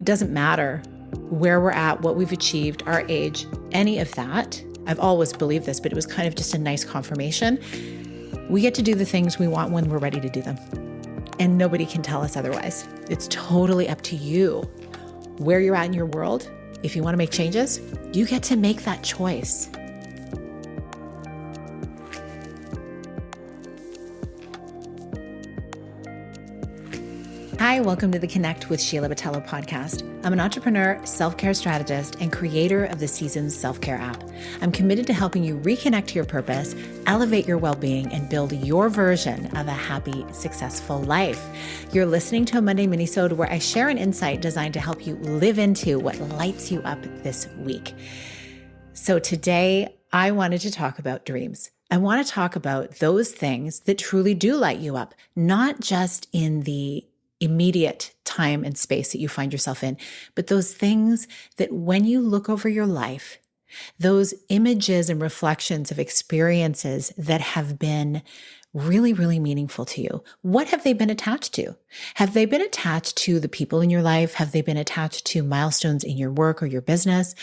doesn't matter where we're at, what we've achieved, our age, any of that. I've always believed this, but it was kind of just a nice confirmation. We get to do the things we want when we're ready to do them. And nobody can tell us otherwise. It's totally up to you where you're at in your world. If you want to make changes, you get to make that choice. Hi, welcome to the Connect with Sheila Botelho podcast. I'm an entrepreneur, self-care strategist, and creator of the Seasons Self-Care app. I'm committed to helping you reconnect to your purpose, elevate your well-being, and build your version of a happy, successful life. You're listening to a Monday Minisode where I share an insight designed to help you live into what lights you up this week. So today, I wanted to talk about dreams. I want to talk about those things that truly do light you up, not just in the immediate time and space that you find yourself in, but those things that when you look over your life, those images and reflections of experiences that have been really, really meaningful to you. What have they been attached to? Have they been attached to the people in your life? Have they been attached to milestones in your work or your business?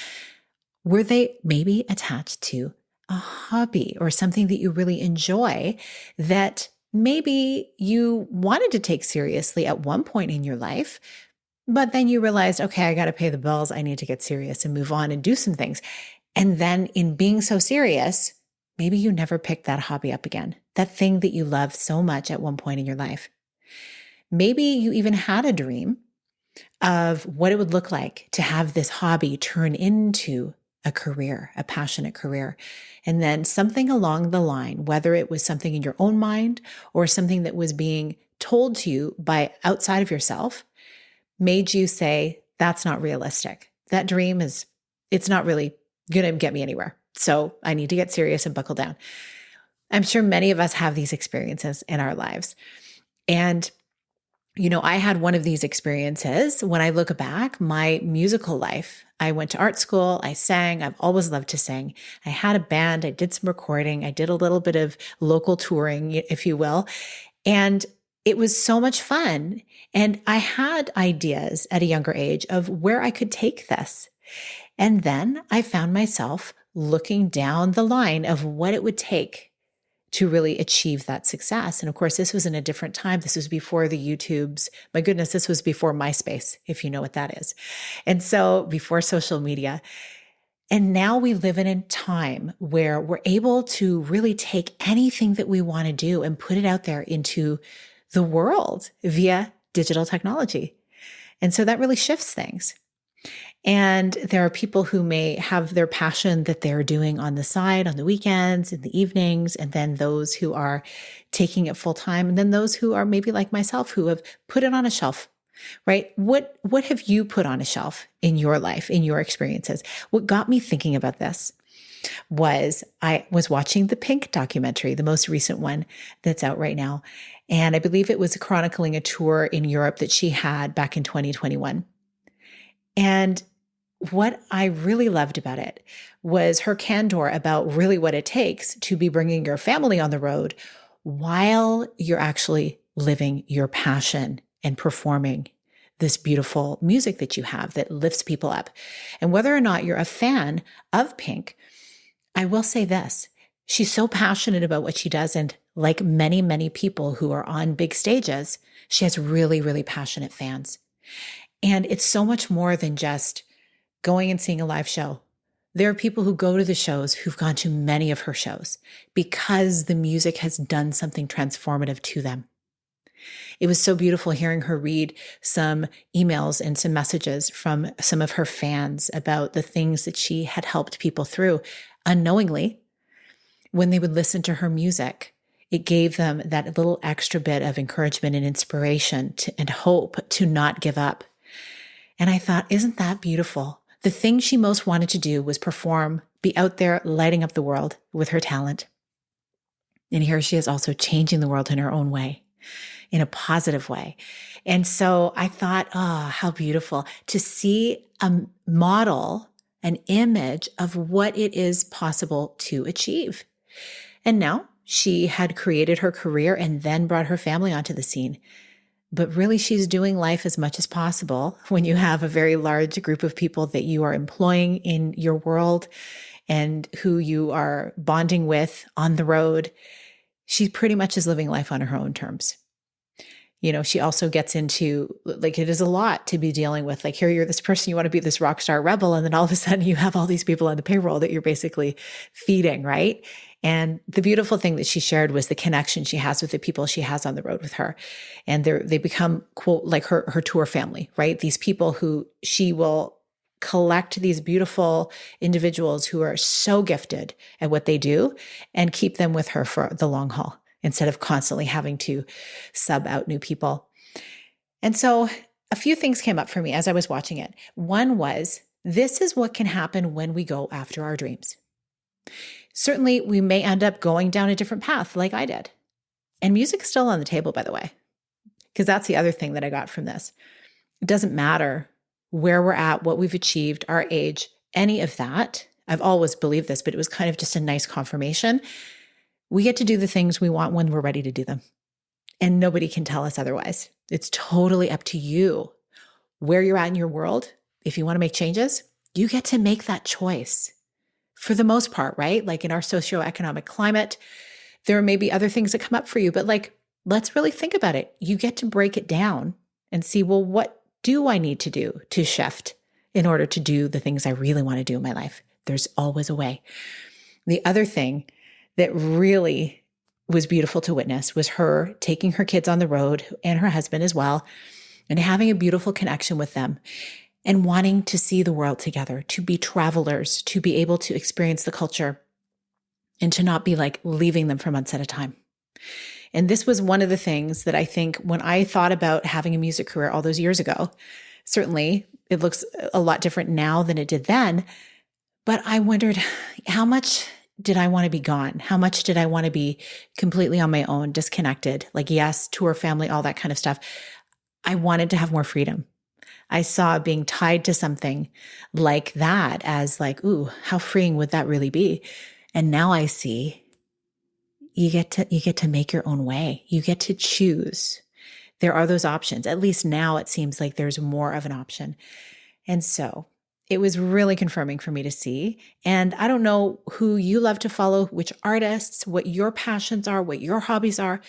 Were they maybe attached to a hobby or something that you really enjoy that maybe you wanted to take seriously at one point in your life, but then you realized, okay, I got to pay the bills. I need to get serious and move on and do some things. And then in being so serious, maybe you never picked that hobby up again, that thing that you loved so much at one point in your life. Maybe you even had a dream of what it would look like to have this hobby turn into a career, a passionate career. And then something along the line, whether it was something in your own mind or something that was being told to you by outside of yourself, made you say, that's not realistic. That dream it's not really going to get me anywhere. So I need to get serious and buckle down. I'm sure many of us have these experiences in our lives. And I had one of these experiences when I look back, my musical life. I went to art school, I sang, I've always loved to sing. I had a band, I did some recording, I did a little bit of local touring, if you will. And it was so much fun. And I had ideas at a younger age of where I could take this. And then I found myself looking down the line of what it would take to really achieve that success. And of course, this was in a different time. This was before the YouTubes. My goodness, this was before MySpace, if you know what that is. And so before social media. And now we live in a time where we're able to really take anything that we want to do and put it out there into the world via digital technology. And so that really shifts things. And there are people who may have their passion that they're doing on the side, on the weekends, in the evenings, and then those who are taking it full time, and then those who are maybe like myself who have put it on a shelf, right? What have you put on a shelf in your life, in your experiences? What got me thinking about this was I was watching the Pink documentary, the most recent one that's out right now. And I believe it was chronicling a tour in Europe that she had back in 2021. And what I really loved about it was her candor about really what it takes to be bringing your family on the road while you're actually living your passion and performing this beautiful music that you have that lifts people up. And whether or not you're a fan of Pink, I will say this, she's so passionate about what she does. And like many, many people who are on big stages, she has really, really passionate fans. And it's so much more than just going and seeing a live show. There are people who go to the shows who've gone to many of her shows because the music has done something transformative to them. It was so beautiful hearing her read some emails and some messages from some of her fans about the things that she had helped people through unknowingly. When they would listen to her music, it gave them that little extra bit of encouragement and inspiration and hope to not give up. And I thought, isn't that beautiful? The thing she most wanted to do was perform, be out there lighting up the world with her talent. And here she is also changing the world in her own way, in a positive way. And so I thought, oh, how beautiful to see a model, an image of what it is possible to achieve. And now she had created her career and then brought her family onto the scene. but really she's doing life as much as possible when you have a very large group of people that you are employing in your world and who you are bonding with on the road. She pretty much is living life on her own terms. She also gets into, like, it is a lot to be dealing with. Like, here you're this person, you want to be this rock star rebel, and then all of a sudden you have all these people on the payroll that you're basically feeding, right? And the beautiful thing that she shared was the connection she has with the people she has on the road with her. And they become, quote, like her tour family, right? These people who she will collect, these beautiful individuals who are so gifted at what they do, and keep them with her for the long haul, instead of constantly having to sub out new people. And so a few things came up for me as I was watching it. One was, this is what can happen when we go after our dreams. Certainly, we may end up going down a different path like I did. And music's still on the table, by the way, because that's the other thing that I got from this. It doesn't matter where we're at, what we've achieved, our age, any of that. I've always believed this, but it was kind of just a nice confirmation. We get to do the things we want when we're ready to do them. And nobody can tell us otherwise. It's totally up to you where you're at in your world. If you want to make changes, you get to make that choice for the most part, right? Like in our socioeconomic climate, there may be other things that come up for you, but like, let's really think about it. You get to break it down and see, well, what do I need to do to shift in order to do the things I really want to do in my life? There's always a way. The other thing that really was beautiful to witness was her taking her kids on the road, and her husband as well, and having a beautiful connection with them and wanting to see the world together, to be travelers, to be able to experience the culture, and to not be like leaving them for months at a time. And this was one of the things that I think when I thought about having a music career all those years ago, certainly it looks a lot different now than it did then, but I wondered, how much did I want to be gone? How much did I want to be completely on my own, disconnected? Like, yes, tour family, all that kind of stuff. I wanted to have more freedom. I saw being tied to something like that as like, ooh, how freeing would that really be? And now I see you get to make your own way. You get to choose. There are those options. At least now it seems like there's more of an option. And so it was really confirming for me to see. And I don't know who you love to follow, which artists, what your passions are, what your hobbies are.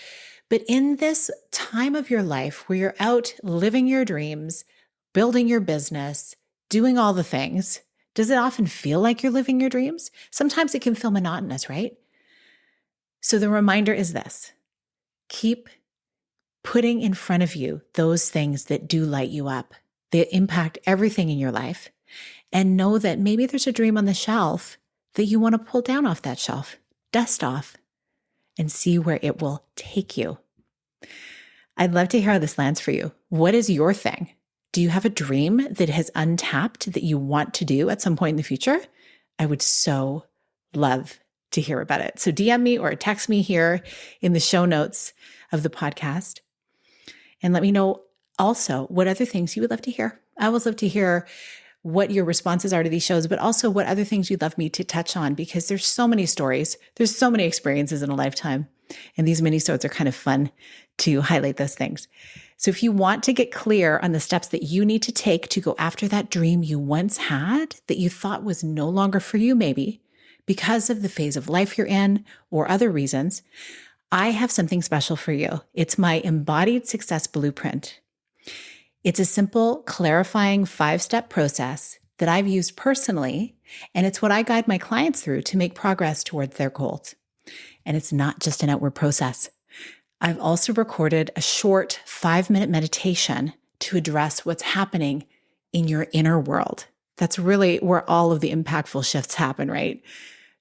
But in this time of your life where you're out living your dreams, building your business, doing all the things, does it often feel like you're living your dreams? Sometimes it can feel monotonous, right? So the reminder is this: keep putting in front of you those things that do light you up, that impact everything in your life, and know that maybe there's a dream on the shelf that you want to pull down off that shelf, dust off, and see where it will take you. I'd love to hear how this lands for you. What is your thing? Do you have a dream that has untapped that you want to do at some point in the future? I would so love to hear about it. So DM me or text me here in the show notes of the podcast. And let me know also what other things you would love to hear. I always love to hear what your responses are to these shows, but also what other things you'd love me to touch on, because there's so many stories. There's so many experiences in a lifetime. And these minisodes are kind of fun to highlight those things. So if you want to get clear on the steps that you need to take to go after that dream you once had that you thought was no longer for you, maybe because of the phase of life you're in or other reasons, I have something special for you. It's my Embodied Success Blueprint. It's a simple, clarifying 5-step process that I've used personally, and it's what I guide my clients through to make progress towards their goals. And it's not just an outward process. I've also recorded a short 5-minute meditation to address what's happening in your inner world. That's really where all of the impactful shifts happen, right?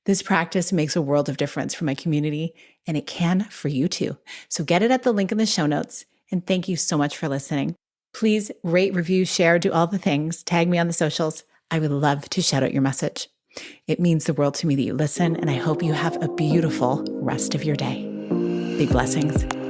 This practice makes a world of difference for my community, and it can for you too. So get it at the link in the show notes. And thank you so much for listening. Please rate, review, share, do all the things. Tag me on the socials. I would love to shout out your message. It means the world to me that you listen, and I hope you have a beautiful rest of your day. Big blessings.